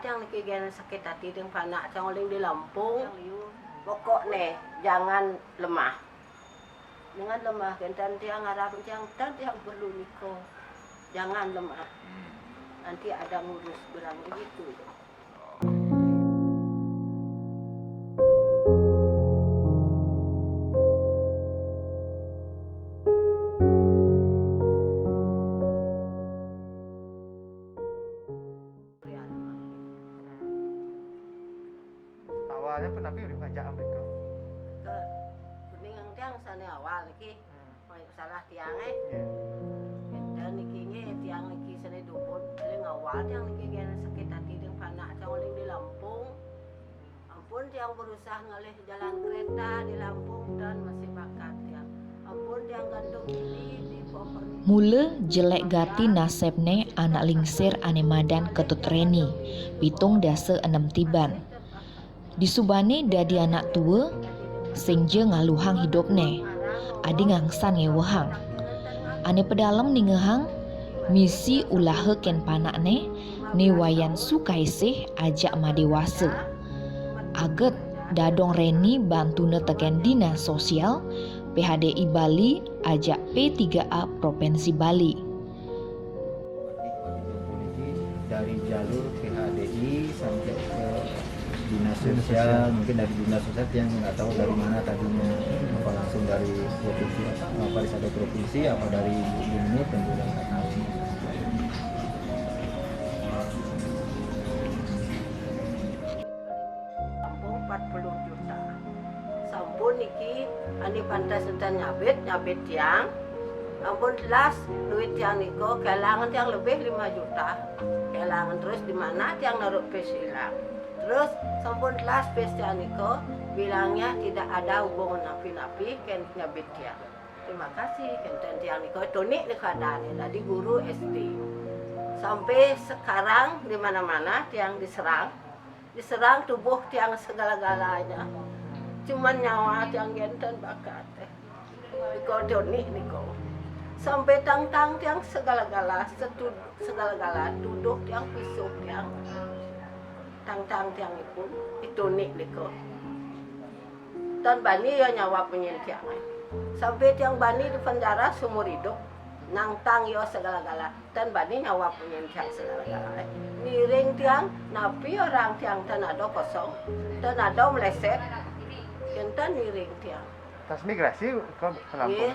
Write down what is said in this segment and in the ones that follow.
yang niki sakit hati dengan panak yang oleh di Lampung. Pokok nih jangan lemah. Jangan lemah kan tiang harap tiang perlu niko. Jangan lemah. Nanti ada ngurus berang begitu. Awalnya pun tapi udah ngajak mereka. Kuningan tiang sana awal lagi. Salah tiangnya. Dan nikinya tiang niki sana dukun. Paling awal tiang niki sakit hati dengan panak yang oleh di Lampung. Ampun tiang berusaha ngalih jalan kereta di Lampung dan masih bakat tiang. Ampun tiang gantung diri di pohon. Mula jelek gati nasibne anak lingsir ane madan ketut Reni, pitung dasa 6 tiban. Disubane dadi anak tua, sing je ngaluhang hidupne, adi ngangsan ngewahang. Ane pedalam ningehang, misi ulah ken panakne, ni wayan sukaisih ajak ma dewasa. Aget dadong Reni bantune teken dinas sosial, PHDI Bali ajak P3A Provinsi Bali. Dari jalur PHDI sampai ke dinas sosial, mungkin dari dinas sosial yang nggak tahu dari mana tadinya, apa langsung dari provinsi, apa dari satu provinsi, apa dari gubernur, tentu nggak tahu. Lampung 40 juta. Sampun niki ani pantas enten nyabit tiang. Ampun jelas duit tiang niko kelangan tiang lebih 5 juta. Kelangan terus di mana tiang naruh pes hilang. Terus sampun jelas pes tiang niko bilangnya tidak ada hubungan napi-napi ken nyabit tiang. Terima kasih ken tiang niko tonik ni keadaannya tadi guru SD. Sampai sekarang di mana-mana tiang diserang tubuh tiang segala-galanya. Cuman nyawa tiang genten bakat. Niko tonik niko. Sampai tang-tang tiang segala-gala tuduh tiang pisuk tiang tang-tang tiang itu nik niko. Dan bani ya nyawa penyen tiang. Sampai tiang bani di penjara seumur hidup. Nang tang yo segala-gala dan bani nyawa penyen tiang segala-gala. Miring tiang napi orang tiang tanado kosong tanado meleset. Kentan miring tiang. Tas migrasi ke Lampung. Yes,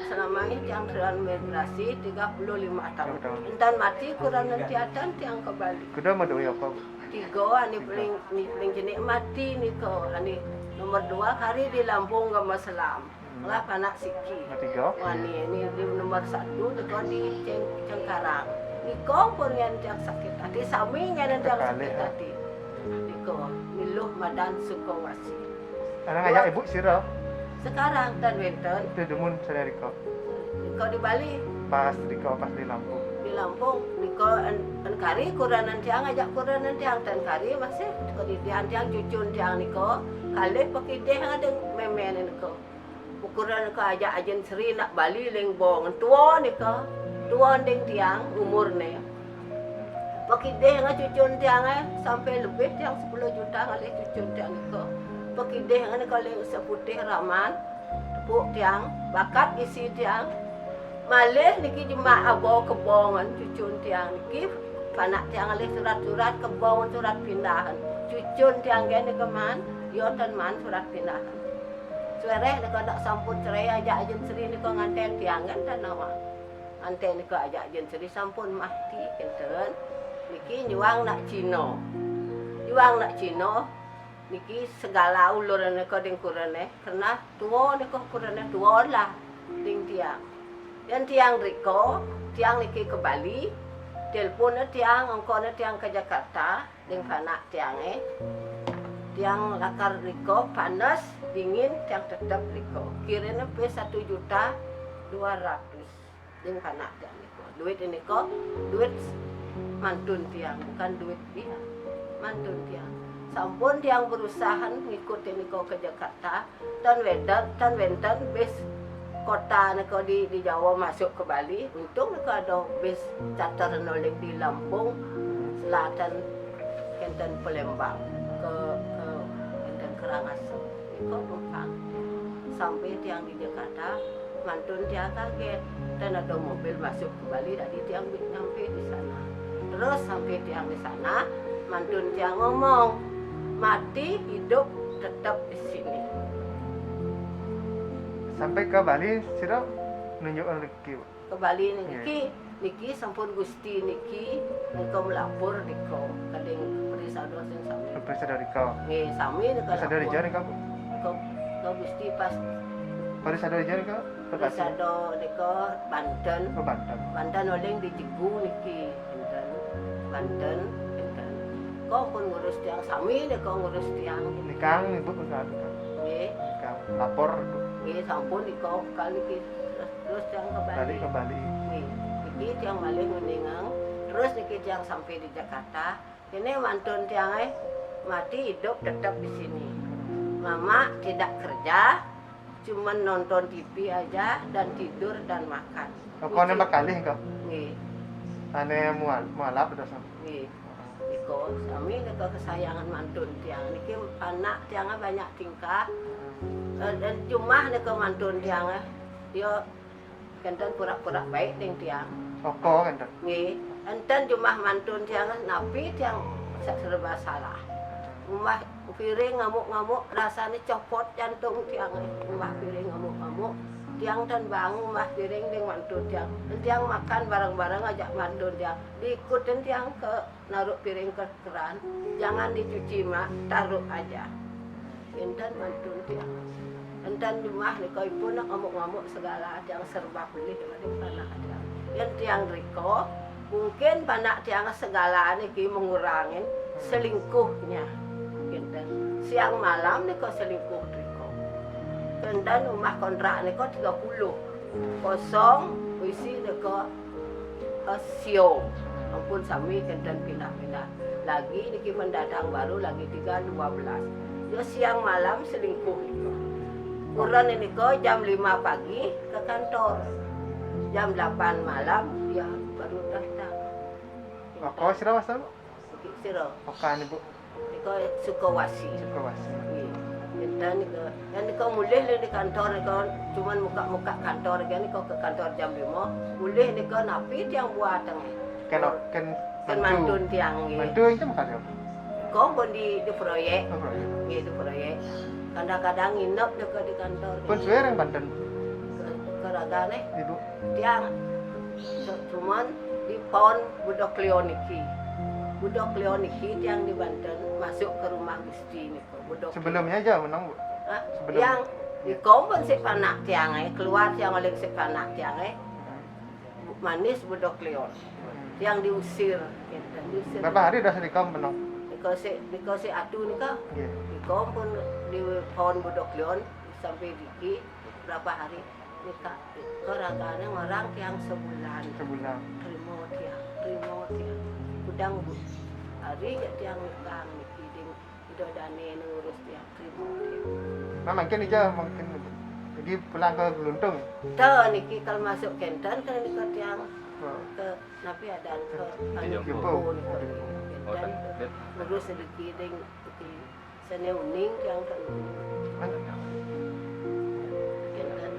selama ini tiang teran migrasi 35 tahun. Entan mati kurang nanti atan tiang ke Bali. Kuda madu ya apa? 3 ani paling jenik mati ni ko ani nomor 2 hari di Lampung Gama Selam. Lah panak siki. Tiga. Wani ini di nomor 1 dekat di Cengkarang. Niko pun yang tiang sakit hati saminya yang tiang sakit hati. Niko miluh madan Sukawasi. Anak ngajak ibu sira. Sekarang dan wenten Itu demun saya Riko. Niko di Bali. Pas di Lampung. Di Lampung niko en kari kuranan tiang ajak kuranan tiang dan kari masih ko di tiang cucun tiang niko kali pakai deh ada memen niko ukuran ko ajak ajen seri nak Bali lengbong tua niko tua deng tiang umurnya pakai deh cucun tiang sampai lebih tiang 10 juta kali cucun tiang niko pakai deh kali seputih raman tepuk tiang bakat isi tiang malih niki jemaah bawa kebongan cucun tiang niki panak tiang alih surat-surat kebongan surat pindahan cucun tiang gene keman yotan man surat pindahan suareh niko nak sampun cerai aja ajen seri niko nganten tiang kan dan nama anten niko aja ajen seri sampun mati kenten niki juang nak Cino niki segala ulur niko ding kurane karena tua niko kurane tua lah ding tiang. Dan tiang Riko, tiang niki ke Bali, telepon tiang, angkone tiang ke Jakarta, dengan panak tiangnya. Tiang lakar Riko, panas, dingin, tiang tetap Riko. Kiranya pe 1.200.000 dengan panak tiang Riko. Duit ini kok, duit mantun tiang, bukan duit dia, mantun tiang. Sampun tiang berusaha ngikutin Riko ke Jakarta, dan wenten bes kota niko di Jawa masuk ke Bali, untung niko ada bis charter nolik di Lampung Selatan Kenten Palembang ke Kenten Karangasem. Niko numpang sampai tiang di Jakarta, mantun tiang kaget dan ada mobil masuk ke Bali dari tiang nyampe di sana. Terus sampai tiang di sana, mantun tiang ngomong, mati hidup tetap di sini. Sampai ke Bali sira nunjukkan rezeki. Bu. Ke Bali niki sampun Gusti niki melapor niko kadang perisado sing sami. Lepas dari kau. Nggih sami nika Lepas dari jari kau. Ke Gusti pas Paris ada jari kau. perisado niko Banten. Ke Banten. Banten oleng di Jigu niki enten Banten enten. Kok pun ngurus tiang sami niko ngurus tiang Nikang ibu enggak. nggih. Nikang lapor Nggih sampun niko kali ki terus tiang ke Bali. ke Bali. Nih, niki tiang malih nguningang, terus niki tiang sampai di Jakarta. Ini mantun tiang mati hidup tetap di sini. Mama tidak kerja, cuma nonton TV aja dan tidur dan makan. Kau nembak kali kau. Nih, Ane mualaf udah sama. nih, niko sami niko kesayangan mantun tiang. Niki anak tiangnya banyak tingkah. Dan cuma niko mantun tiang dia kenten pura-pura baik dengan tiang. Kau kan tak. Nggih, enten cuma mantun tiang napi tiang serba salah. Rumah piring ngamuk-ngamuk rasanya copot jantung tiang. Rumah piring ngamuk-ngamuk tiang dan bangun rumah piring dengan mantun tiang. Dan tiang makan bareng-bareng ajak mantun tiang. Diikutin tiang ke naruh piring ke keran. Jangan dicuci mak, taruh aja. Enten mantun tiang. Enten rumah ni kau pun nak ngamuk-ngamuk segala tiang serba beli dari panak tiang. Yang tiang riko mungkin panak tiang segala ni ki mengurangin selingkuhnya. Enten siang malam ni kau selingkuh riko. Enten rumah kontrak ni kau 30 kosong isi ni kau sio. Ampun sami enten pindah-pindah. Lagi ni ki mendatang baru lagi 312. Dia siang malam selingkuh riko. Kurang ini kau jam 5 pagi ke kantor. Jam 8 malam dia baru datang. Kau sira wasal? Siro. Okan ibu. Kau Sukawasi. Sukawasi. Dan kau mulih di kantor kau cuman muka-muka kantor kan kau ke kantor jam 5. Mulih ni kau napi tiang buat tengah. Kan mantun tiang ni. Mantu itu makan apa? Kau pun di proyek. Oh, bro. Di proyek. Kadang-kadang nginep dekat di kantor. Pun suara yang Banten. Keraga nih. Ibu. Tiang cuman di pon Budok Leoniki. Budok Leoniki tiang di Banten masuk ke rumah Gusti niko Budok. Sebelumnya aja menang, Bu. Hah? sebelum- Yang di kompon si panak tiang keluar tiang oleh si panak tiang manis Budok Leon. Yang diusir gitu. Diusir. Berapa hari dah sedikam menang? Dikasih atu nika. Iya. Di kompon di pon Budok Leon sampai diki berapa hari nikah keraganya orang tiang sebulan Sebulan. terima tiang udang bu hari ya tiang nikah niki tidak dane ngurus tiang terima tiang Nah, mungkin aja mungkin. Jadi pulang ke Geluntung. tuh niki kalau masuk Kenten kan nikah tiang Oh. ke napi ada ke Jompo. Kenten ngurus sedikit ding sene uning tiang kan Kenten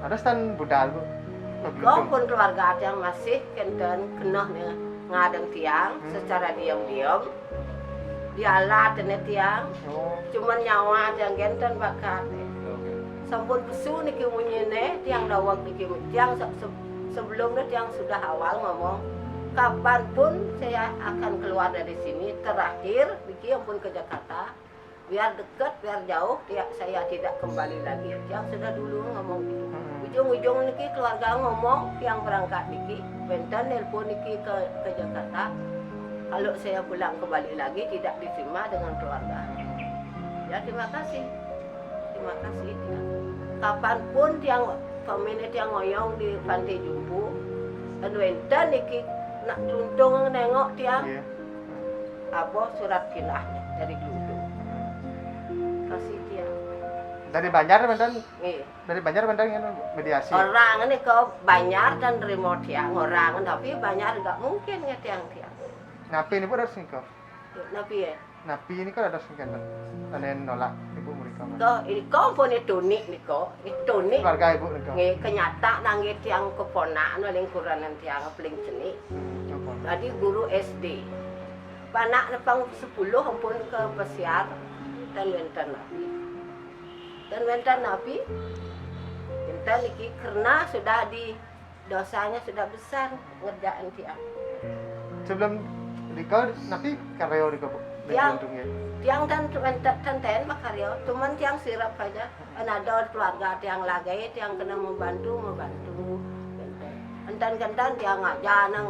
Ada stand budal, Bu. Ke Kau Geluntung. pun keluarga yang masih Kenten kenah ngadeng tiang secara diam-diam dialat ini tiang Oh. cuman nyawa yang Kenten bakat sampun pesu niki munyene tiang dawag niki tiang sebelumnya tiang sudah awal ngomong kapanpun saya akan keluar dari sini terakhir niki ampun ke Jakarta biar dekat biar jauh saya tidak kembali lagi tiang sudah dulu ngomong gitu. Ujung-ujung niki keluarga ngomong yang berangkat niki Benten nelpon niki ke Jakarta kalau saya pulang kembali lagi tidak diterima dengan keluarga ya terima kasih ya. Kapanpun tiang pemilik tiang ngoyong di Pantai Jumbo dan Benten niki nak tuntung nengok tiang Iya. apa surat pinahnya dari Geluntung kasih tiang Dari Banjar Banten. nih Dari Banjar Banten kan mediasi. orang ini kau banyak dan remote tiang orang tapi banyak nggak mungkin ya tiang-tiang Ngapain ibu harus nikah? Nabi ya. Napi ini kan ada sengketa. Ada yang nolak ibu mereka. Ini kau pun itu nik niko, itu nik. Keluarga ibu mereka. Nggih kenyata nangge tiang keponakan lingkuranan tiang paling cenik. Tadi guru SD. Panak nepang 10 ampun ke pesiar dan wenten Nabi. Dan wenten Nabi wenten iki karena sudah di dosanya sudah besar ngerjain tiang. Sebelum nikah Napi karyo di kabu. Tiang dan tenten makaryo, cuman tiang sirap aja. Ada keluarga tiang lagi, tiang kena membantu. Enten tiang ngajanang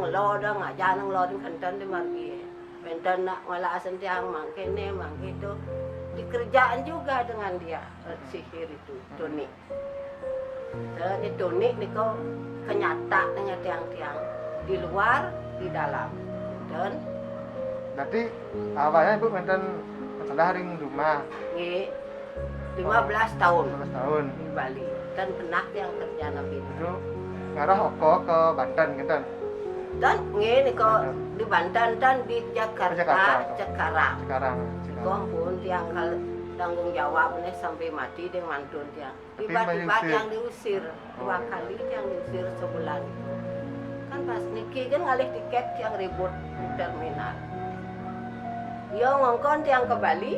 lo enten di margi. Enten nak ngalasan tiang mangkene itu dikerjaan juga dengan dia sihir itu tunik. Jadi tunik niko kenyata dengan tiang-tiang di luar di dalam. Dan berarti awalnya ibu menten ada hari rumah. nggih 15 tahun 15 tahun. di Bali dan pernah yang kerja Nabi. Itu ngarah oko ke Banten gitu. Dan nggih niko di Banten dan di Jakarta Cikarang. Sekarang. Pun tiang kalau tanggung jawabnya sampai mati dengan mantun tiang. Tapi Tiba-tiba diusir. yang diusir 2 kali yang diusir sebulan. Kan pas niki kan ngalih tiket yang ribut di terminal. Dia ngongkon tiang ke Bali,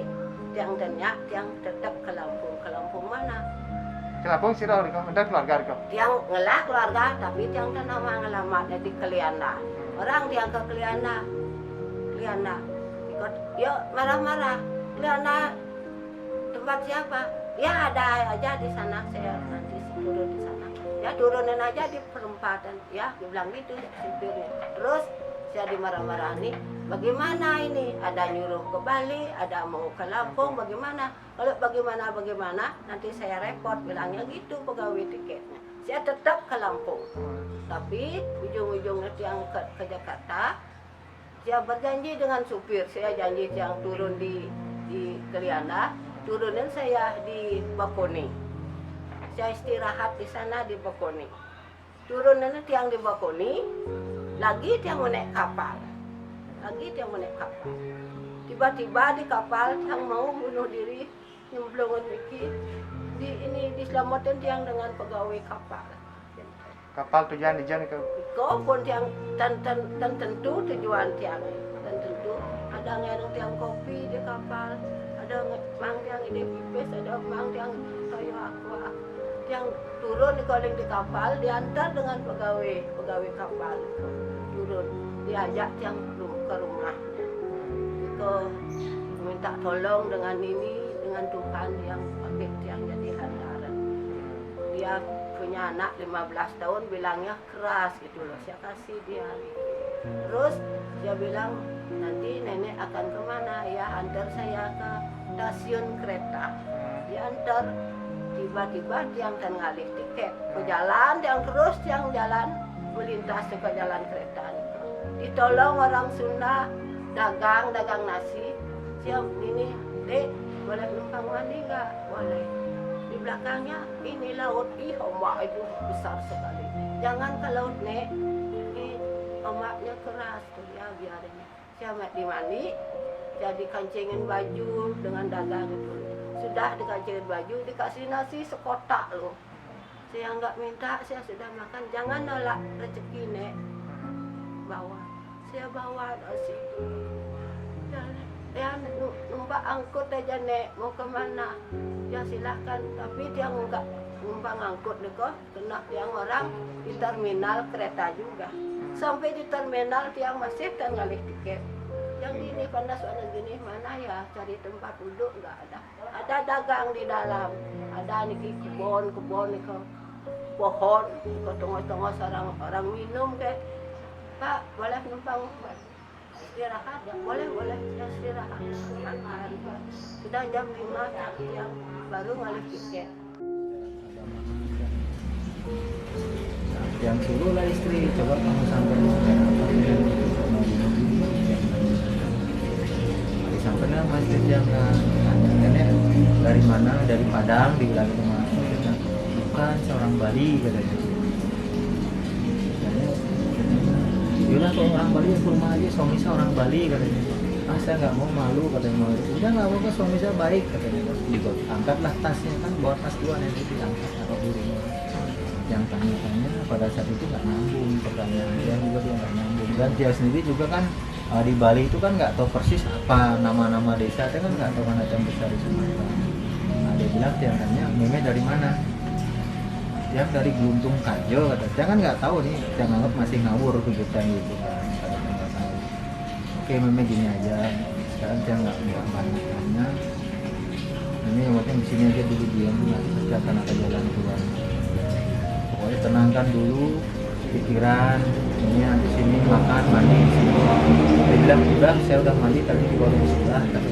tiang denyak, tiang tetap ke Lampung. Ke Lampung mana? Ke Lampung sih dah riko, ada keluarga riko. Tiang ngelah keluarga, tapi tiang kan nama ngelamatnya di Keliana. Orang tiang ke Keliana. Ikut, yuk marah-marah. Keliana tempat siapa? Ya ada aja di sana, saya nanti turun di sana. Ya turunin aja di perempatan, ya dibilang gitu supirnya. Terus saya dimarah-marah nih, bagaimana ini? Ada nyuruh ke Bali, ada mau ke Lampung, bagaimana? Kalau bagaimana, nanti saya repot, bilangnya gitu pegawai tiketnya. Saya tetap ke Lampung, tapi ujung-ujungnya yang ke Jakarta, saya berjanji dengan supir, saya janji yang turun di Keliana, turunin saya di Bakoni. Saya istirahat di sana di Bakoni. Turunin tiang di Bakoni, lagi tiang mau naik kapal. Tiba-tiba di kapal tiang mau bunuh diri, nyemplungin Miki. Diselamatin tiang dengan pegawai kapal. Kapal tujuan di Jan ke Kau pun tiang tentu tujuan tiang. Dan tentu ada ngerang tiang kopi di kapal, ada mang tiang ini pipis, ada mang tiang toyo aqua. Yang turun di koling di kapal diantar dengan pegawai kapal turun diajak yang ke rumahnya itu minta tolong dengan Tuhan yang pakai yang jadi hantaran. Dia punya anak 15 tahun bilangnya keras gitu loh, saya kasih dia terus dia bilang nanti nenek akan kemana ya, antar saya ke stasiun kereta. Diantar tiba-tiba tiang kan ngalih tiket ke jalan, tiang terus tiang jalan melintas ke jalan kereta. Ditolong orang Sunda dagang nasi. Siap ini, Dek, boleh numpang mandi nggak? Boleh. Di belakangnya ini laut, ombak itu besar sekali. Jangan ke laut, Nek. Ini ombaknya keras tuh ya, biarin. Siap di mandi, jadi kancingin baju dengan dagang itu. Sudah dikancingin baju, dikasih nasi sekotak loh. Saya nggak minta, saya sudah makan. Jangan nolak rezeki, Nek. Bawa. Saya bawa nasi. Ya numpang angkut aja, Nek. Mau kemana? Ya silahkan. Tapi dia nggak numpang angkut deh kok. Kena yang orang di terminal kereta juga. Sampai di terminal dia masih kan ngalih tiket. Yang ini panas panas gini mana ya, cari tempat duduk nggak ada. Ada dagang di dalam, ada nih kebun nih ke pohon, ke tengah-tengah orang minum kayak Pak boleh numpang istirahat ya, boleh ya istirahat. Sudah jam 5 yang baru ngalih tiket. Yang suruh lah istri, coba kamu sampai mau bunuh diri. Sampai masjid yang nenek dari mana, dari Padang, dibilang itu bukan seorang Bali katanya. Yaudah kalau orang Bali ke rumah aja, suami seorang Bali katanya. saya nggak mau, malu katanya. Mau udah nggak apa-apa, suami saya baik katanya. Juga angkatlah tasnya, kan bawa tas dua, nanti diangkat taruh di rumah. Yang tanya-tanya pada saat itu nggak nyambung pertanyaan dia, juga dia nggak nyambung. Dan dia sendiri juga kan di Bali itu kan nggak tahu persis apa nama-nama desa, dia kan nggak tahu mana yang besar di Sumatera. Nah, dia bilang, dia tanya, Meme dari mana? Dia dari Geluntung Kajo, kata. Dia kan nggak tahu nih, dia nganggap masih ngawur kegiatan gitu kan. Katanya nggak tahu. Oke, Meme gini aja. Sekarang dia nggak banyak tanya. Ini yang penting di sini aja dulu diam, nanti pasti akan ada jalan keluar. Pokoknya tenangkan dulu pikiran, ini nanti sini makan mandi di sini. Dia bilang udah, saya udah mandi tadi di warung sebelah, tapi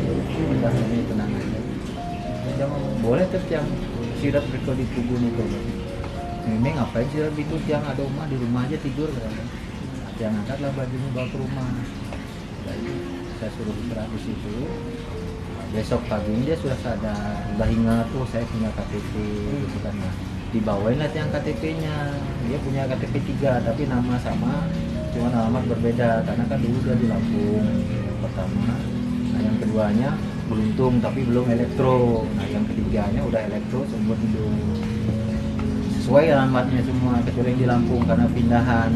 udah ini tenang aja. Dia ngomong boleh tuh yang sirap berikut di tubuh itu. Ini ngapain sirap itu, yang ada rumah di rumah aja tidur kan. Yang angkatlah bajunya bawa ke rumah. Jadi saya suruh istirahat di situ. Besok pagi dia sudah sadar, udah ingat tuh saya punya KTP gitu kan. Dibawain lah yang KTP-nya, dia punya KTP 3 tapi nama sama, cuma alamat berbeda karena kan dulu dia di Lampung yang pertama. Nah yang keduanya Geluntung tapi belum elektro, nah yang ketiganya udah elektro seumur hidup, sesuai alamatnya semua kecuali yang di Lampung karena pindahan.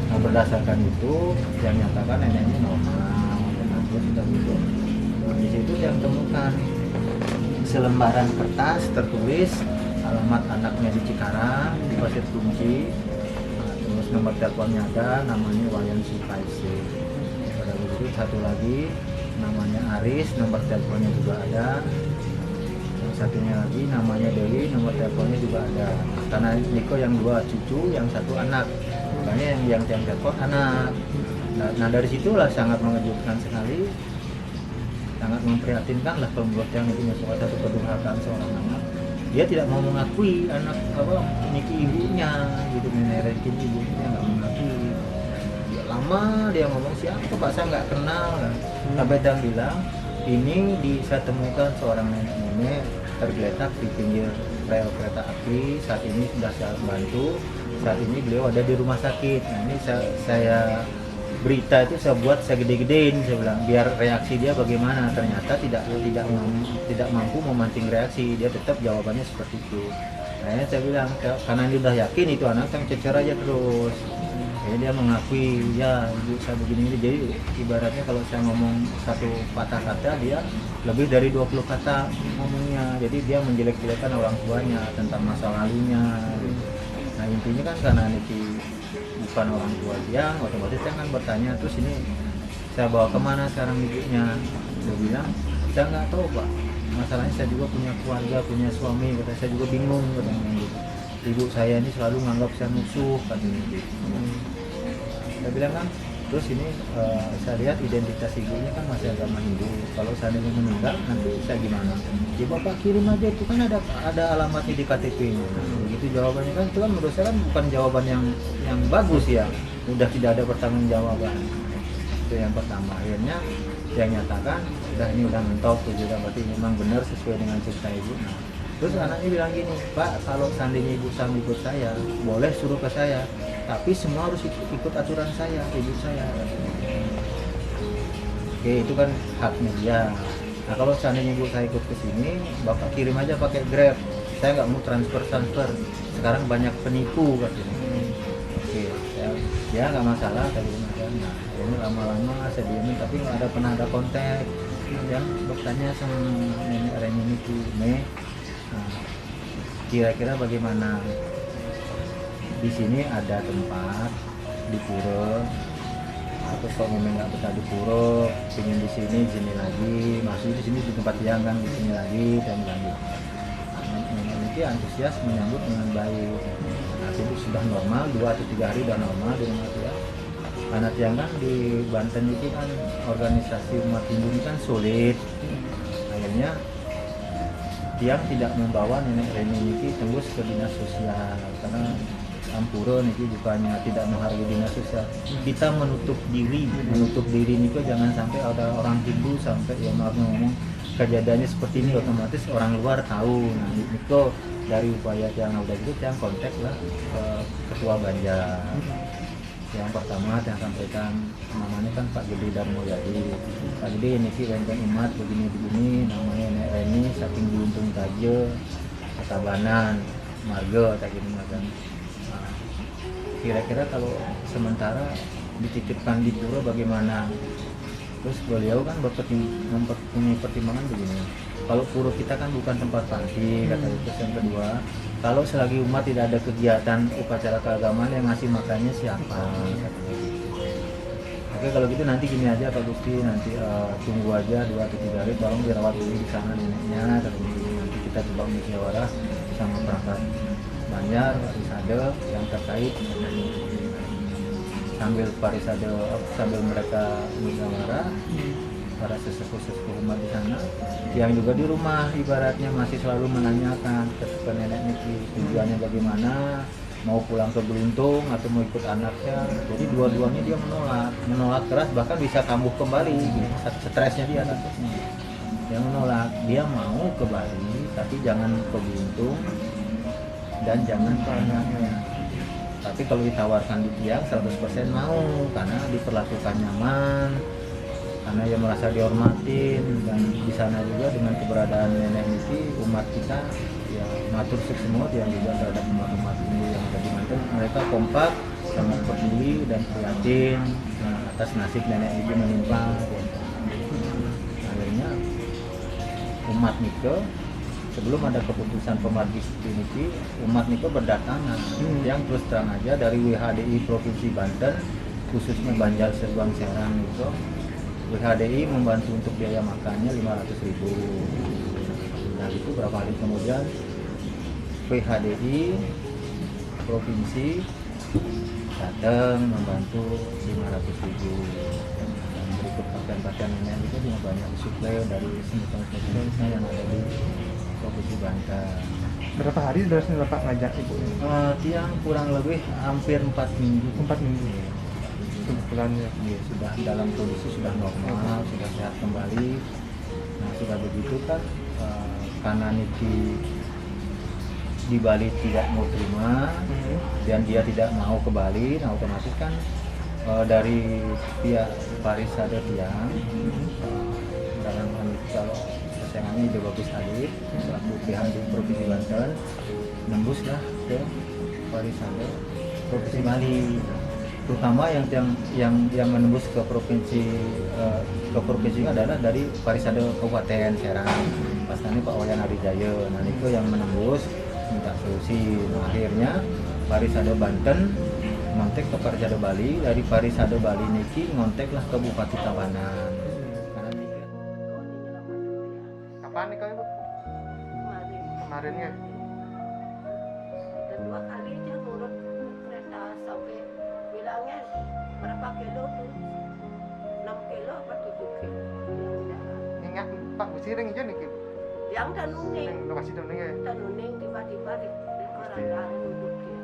Nah berdasarkan itu yang nyatakan neneknya normal dan terus sudah hidup. Nah, di situ yang temukan selembaran kertas tertulis alamat anaknya di Cikarang, di Pasir Kunci. Nah, terus nomor teleponnya ada, namanya Wayan Sukaisi. Pada begitu satu lagi namanya Aris, nomor teleponnya juga ada. Yang satunya lagi namanya Dewi, nomor teleponnya juga ada. Karena Niko yang 2 cucu, yang 1 anak. Makanya yang telepon anak. Nah dari situlah sangat mengejutkan sekali, sangat memprihatinkan lah pembuat yang punya satu kedurhakaan seorang anak. Dia tidak mau mengakui anak Niki ibunya, gitu, menerekin ibunya nggak mengakui. Dia lama dia ngomong siapa Pak, saya nggak kenal. Sampai dia bilang ini saya temukan seorang nenek tergeletak di pinggir rel kereta api. Saat ini sudah saya bantu. Saat ini beliau ada di rumah sakit. Nah ini saya berita itu saya buat, saya gede-gedein, saya bilang biar reaksi dia bagaimana. Ternyata tidak mampu memancing reaksi, dia tetap jawabannya seperti itu. Nah saya bilang karena dia udah yakin itu anak, yang cecer aja terus. Jadi dia mengakui ya ibu saya begini. Jadi ibaratnya kalau saya ngomong satu patah kata, dia lebih dari 20 kata ngomongnya. Jadi dia menjelek-jelekan orang tuanya tentang masa lalunya gitu. Nah intinya kan karena Niki bukan orang tua dia, otomatis saya kan bertanya, terus ini saya bawa kemana sekarang ibunya? Dia bilang saya nggak tahu Pak, masalahnya saya juga punya keluarga, punya suami, kata saya juga bingung katanya gitu. Ibu saya ini selalu menganggap saya musuh katanya gitu. Saya bilang kan, terus ini saya lihat identitas ibunya kan masih agama Hindu, kalau seandainya meninggal nanti saya gimana? Ya Bapak kirim aja, itu kan ada alamatnya di KTP-nya. Nah, begitu jawabannya kan, itu kan menurut saya kan bukan jawaban yang bagus ya, udah tidak ada pertanggungjawaban. Itu yang pertama. Akhirnya yang nyatakan udah ini udah mentok tuh juga, berarti memang benar sesuai dengan cerita ibu. Nah, terus anaknya bilang gini, Pak kalau seandainya ibu sanggup ikut saya, boleh suruh ke saya, tapi semua harus ikut aturan saya, ibu saya. Oke, itu kan haknya dia. Nah kalau seandainya ibu saya ikut ke sini, Bapak kirim aja pakai Grab. Saya nggak mau transfer. Sekarang banyak penipu katanya. Oke, ya nggak masalah tadi kan. Nah, ini lama-lama saya diamin, tapi nggak pernah ada kontak. Yang bertanya sama nenek Reni itu, kira-kira bagaimana? Di sini ada tempat di Pura, atau kok memang nggak betah di Pura, pengen di sini lagi, masih di sini di tempat yang kan di sini lagi dan lagi. Ini antusias menyambut dengan baik. Nah, itu sudah normal 2 atau 3 hari sudah normal di rumah dia. Anak yang kan di Banten itu kan organisasi umat Hindu ini kan sulit. Akhirnya dia tidak membawa nenek Reni ini tembus ke dinas sosial karena Ampuro niki bukannya tidak menghargai dinas sosial, kita menutup diri niko jangan sampai ada orang Hindu sampai yang ngomong kejadiannya seperti ini, otomatis orang luar tahu. Nah niko dari upaya yang udah gitu yang kontak lah ke ketua Banjar. Yang pertama yang sampaikan namanya kan Pak Gede Darmoyadi. Pak Gede ini sih benteng umat begini namanya Nek Reni saking diuntung saja Tabanan marga tak gini macam. Kira-kira kalau sementara dititipkan di pura bagaimana? Terus beliau kan mempunyai pertimbangan begini. Kalau pura kita kan bukan tempat panti, kata itu. Yang kedua, kalau selagi umat tidak ada kegiatan upacara keagamaan yang ngasih makannya siapa? Katanya gitu. Oke kalau gitu nanti gini aja Pak Gusti, nanti tunggu aja 2 atau 3 hari, tolong dirawat dulu di sana neneknya. Katanya gitu. Nanti kita coba musyawarah sama perangkat Banjar, Parisade yang terkait sambil mereka musyawarah para sesepuh umat di sana yang juga di rumah ibaratnya masih selalu menanyakan ke nenek Niki tujuannya bagaimana, mau pulang ke Beluntung atau mau ikut anaknya. Jadi dua-duanya dia menolak keras, bahkan bisa kambuh kembali stresnya dia takutnya. Dia menolak, dia mau ke Bali tapi jangan ke Beluntung dan jangan ke anaknya. Tapi kalau ditawarkan di tiang 100% mau karena diperlakukan nyaman, karena dia merasa dihormatin, dan di sana juga dengan keberadaan nenek Niki umat kita ya matur semua yang juga terhadap umat ini yang ada di Banten, mereka kompak sangat peduli dan prihatin atas nasib nenek Niki menimpa. Akhirnya umat Nike sebelum ada keputusan pemargis Niki, umat Nike berdatangan yang terus terang aja dari WHDI Provinsi Banten khususnya Banjar Serbuang Serang itu WHDI membantu untuk biaya makannya 500.000. Nah itu berapa hari kemudian WHDI Provinsi datang membantu 500.000. Dan berikut pakaian-pakaian nenek itu juga banyak disuplai dari semua yang ada di Provinsi Banten. Berapa hari sudah Bapak ngajak ibu ini? Tiang kurang lebih hampir 4 minggu. 4 minggu. Kebetulannya. Ya, sudah dalam kondisi sudah normal, sudah sehat kembali. Nah sudah begitu kan karena Niki di Bali tidak mau terima dan dia tidak mau ke Bali, nah otomatis kan dari pihak Parisade Tiang dalam hal itu kalau kesayangannya Ide Bagus Halid selaku pihak di Provinsi Banten nembuslah ke Parisade Provinsi Bali, terutama yang menembus ke provinsi adalah dari Parisade Kabupaten Serang, pastinya Pak Wayan Arijaya. Nah itu yang menembus minta solusi. Nah, akhirnya Parisade Banten ngontek ke Parisade Bali, dari Parisade Bali Niki ngonteklah ke Bupati Tabanan. Karena Niki Kapan nih Ibu? Kemarin ya. Dan 2 kali dia nurut kereta sampai bilangnya berapa kilo tuh, 6 kilo apa 7 kilo. Ingat Pak Gusiring aja nih Ibu. Yang dan uning. Yang lokasi tuning ya. Dan uning tiba-tiba di koran duduk dia.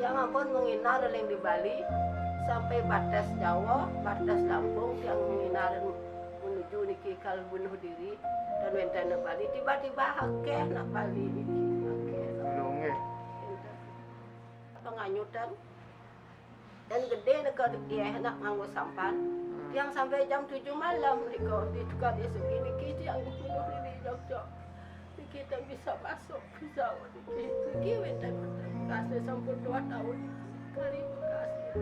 Yang ampun menginar yang di Bali sampai batas Jawa, batas Lampung yang menginar menuju niki kal bunuh diri dan wentana Bali tiba-tiba hakeh nak Bali niki. Belum ya. Penganyutan dan gede dekat dia nak nganggo sampan. Yang sampai jam 7 malam niko ditukar dia segini kita yang bunuh diri Jogja. Kita bisa masuk bisa niki wentana kasih sampai 2 tahun kali kasih.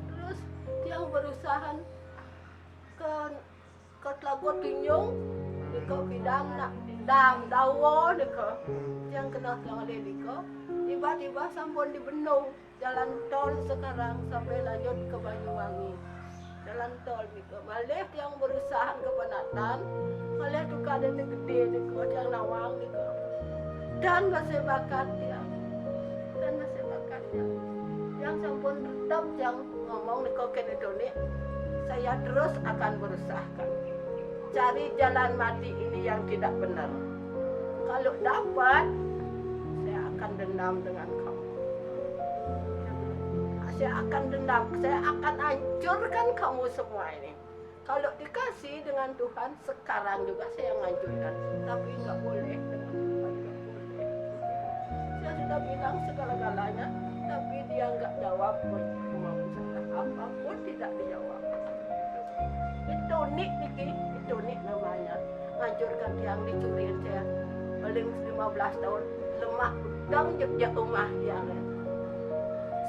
Terus dia berusaha ke Telaga Tunjung niko bidang nak dam dawo niko yang kenal yang ada niko tiba-tiba sampun di Benung jalan tol sekarang sampai lanjut ke Banyuwangi jalan tol niko malah yang berusaha ke Penatan malah juga ada yang gede niko yang Nawang niko dan masih bakatnya yang sampun tetap yang ngomong niko Kenedone saya terus akan berusaha cari jalan mati ini yang tidak benar. Kalau dapat, saya akan dendam dengan kamu. Saya akan dendam, saya akan hancurkan kamu semua ini. Kalau dikasih dengan Tuhan, sekarang juga saya menghancurkan. Tapi nggak boleh dengan Tuhan, nggak boleh. Saya sudah bilang segala-galanya, Tapi dia nggak jawab pun, kemauan saya apapun tidak dijawab. Itu nik Niki, itu nik namanya. Ngancurkan tiang dicuriin saya paling 15 tahun, lemah udang jejak rumah dia.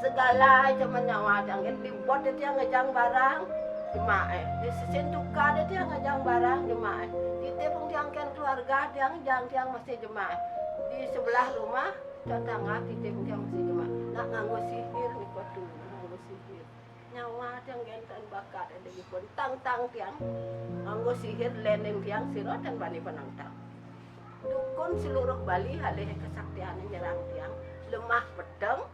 Segala cuma nyawa jangan dibuat dia ngejang barang jemaah. Di sisi duka dia ngejang barang jemaah. Di tepung diangkat keluarga dia masih jemaah. Di sebelah rumah tetangga di tepung dia masih jemaah. Nak nganggo sihir nih kok tuh nganggo sihir. Nyawa tiang gentan bakat ada di pun tang tiang nganggo sihir leneng tiang sirot dan bani penantang. Dukun seluruh Bali halih kesaktian nyerang tiang lemah pedang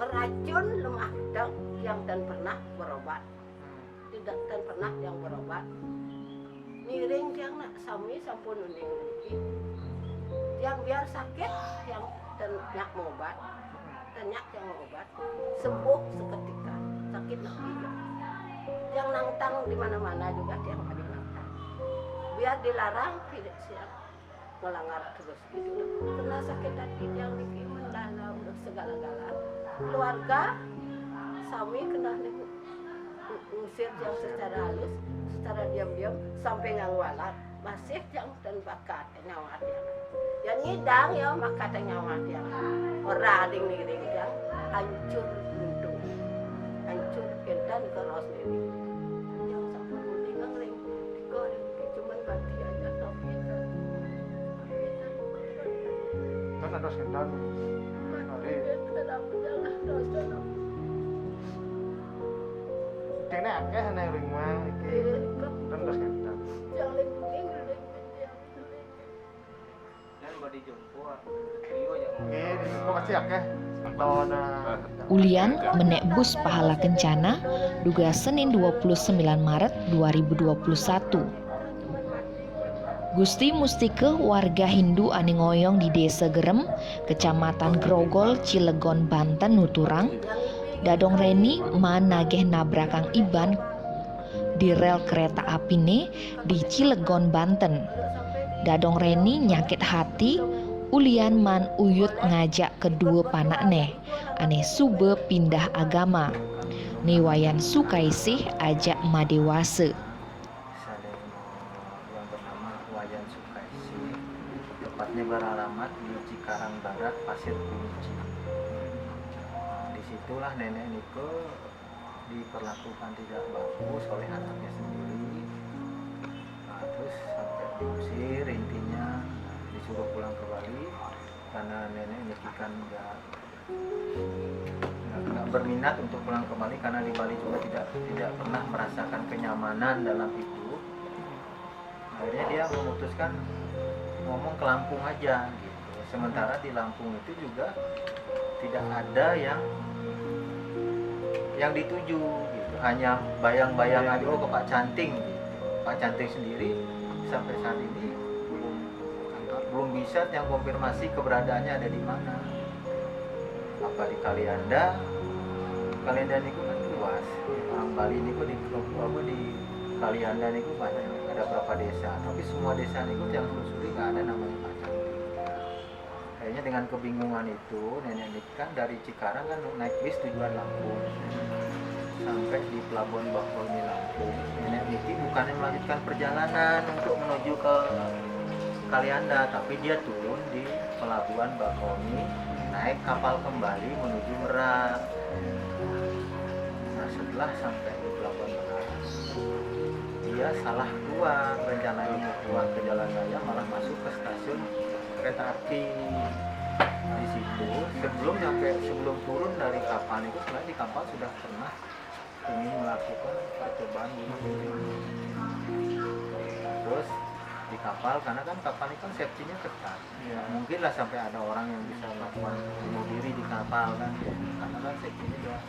ngeracun lemah pedang yang dan pernah berobat tidak dan pernah yang berobat miring tiang nak sami sampun uning tiang biar sakit tiang dan nyak mengobat dan nyak yang mengobat sembuh seketika sakit nak hijau tiang nangtang di mana juga tiang pada nangtang biar dilarang tidak siap melanggar terus gitu kena sakit hati yang bikin mendalam udah segala-gala keluarga sami kena ngusir yang secara halus secara diam-diam sampai ngangwalat masih yang dan bakat nyawa dia yang ngidang ya maka nyawa dia orang ding yang hancur untung hancur kentan keros ini yang sampai mendingan ring dikau cuman bati aja tapi kan ada sekitar kene akeh nang rumah iki kan ada sekitar kok masih akeh Ulian menek bus pahala kencana duga Senin 29 Maret 2021. Gusti Mustike warga Hindu ane ngoyong di Desa Gerem, Kecamatan Grogol, Cilegon, Banten nuturang, dadong reni manageh nabrakang iban di rel kereta apine di Cilegon, Banten. Dadong reni nyakit hati, ulian man uyut ngajak kedua panakne, ane sube pindah agama. Niwayan sukaisih ajak madewase. Tepatnya beralamat di Cikarang Barat, Pasir Kunci. Disitulah nenek Niko diperlakukan tidak bagus oleh anaknya sendiri. Terus sampai diusir, intinya disuruh pulang ke Bali karena nenek Niki kan nggak berminat untuk pulang ke Bali karena di Bali juga tidak pernah merasakan kenyamanan dalam hidup. Akhirnya dia memutuskan ngomong ke Lampung aja gitu. Sementara di Lampung itu juga tidak ada yang dituju gitu. Hanya bayang-bayang aja ke Pak Canting gitu. Pak Canting sendiri sampai saat ini belum bisa yang konfirmasi keberadaannya ada di mana. Apa di Kalianda? Kalianda itu kan luas. Orang Bali ini kok di Kalianda itu banyak, ada berapa desa, tapi semua desa itu yang telusuri nggak ada namanya Pak Cantik. Kayaknya dengan kebingungan itu nenek Niki kan dari Cikarang kan naik bis tujuan Lampung sampai di Pelabuhan Bakauheni Lampung. Nenek Niki bukannya melanjutkan perjalanan untuk menuju ke Kalianda, tapi dia turun di Pelabuhan Bakauheni naik kapal kembali menuju Merak. Nah setelah sampai di Pelabuhan Merak dia salah keluar, rencananya mau keluar ke jalan raya malah masuk ke stasiun kereta api. Di situ sebelum turun dari kapal itu, sebenarnya di kapal sudah pernah ingin melakukan percobaan bunuh diri. Terus di kapal, karena kan kapal ini kan safety-nya ketat, ya mungkin lah sampai ada orang yang bisa melakukan bunuh diri di kapal kan, karena kan safety-nya juga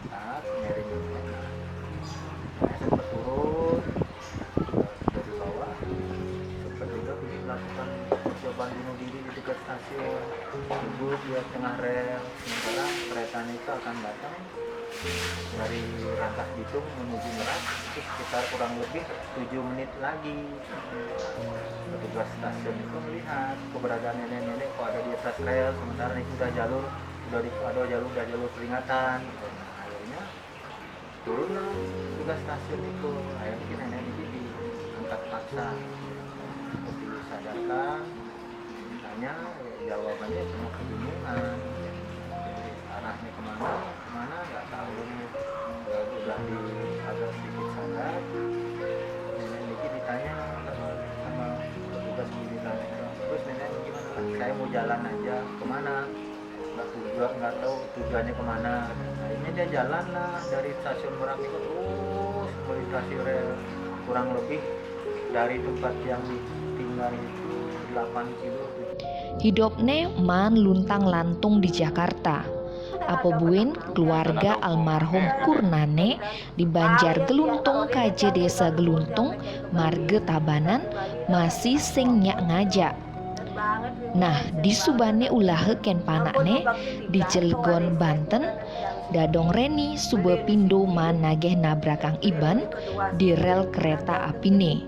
ketat, nyering juga. Sempat turun dari bawah, sempat juga melakukan percobaan bunuh diri di dekat stasiun, duduk di tengah rel, sementara kereta itu akan datang dari Rangkas Bitung menuju Merak itu sekitar kurang lebih 7 menit lagi. Petugas stasiun itu melihat keberadaan nenek-nenek kok ada di atas rel, sementara itu sudah jalur ada jalur peringatan gitu. Nah, akhirnya turun lah tugas stasiun itu, akhirnya nenek ini diangkat paksa untuk disadarkan, tanya jawabannya cuma kebingungan, arahnya kemana nggak tahu. Udah agak sedikit sadar, nenek Niki ditanya sama petugas militer, terus nenek gimana? Saya mau jalan aja, kemana? Nggak tahu tujuannya kemana. Akhirnya dia jalan lah dari stasiun Merak itu terus melintasi rel, kurang lebih dari tempat yang tinggal itu 8 kilo. Hidupnya man luntang lantung di Jakarta. Apa buin keluarga almarhum Kurnane di Banjar Geluntung KJ Desa Geluntung Marga Tabanan masih sing nyak ngajak. Nah, di Subane ulahe ken panakne di Cilegon Banten, Dadong Reni sube pindo man nageh nabrakang Iban di rel kereta apine.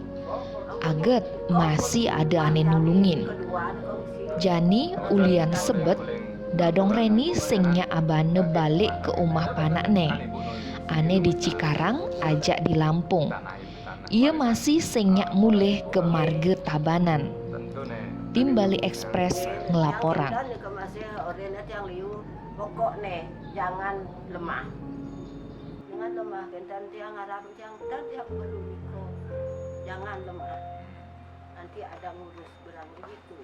Aget masih ada ane nulungin. Jani ulian sebet Dadong Reni singnya abane balik ke umah panakne. Ane di Cikarang ajak di Lampung. Ia masih singnya mulih ke Marga Tabanan. Tim Bali Express ngelaporan. Pokok nih, jangan lemah. Jangan lemah, dan tiang harap tiang perlu niko. Jangan lemah. Nanti ada ngurus berang begitu.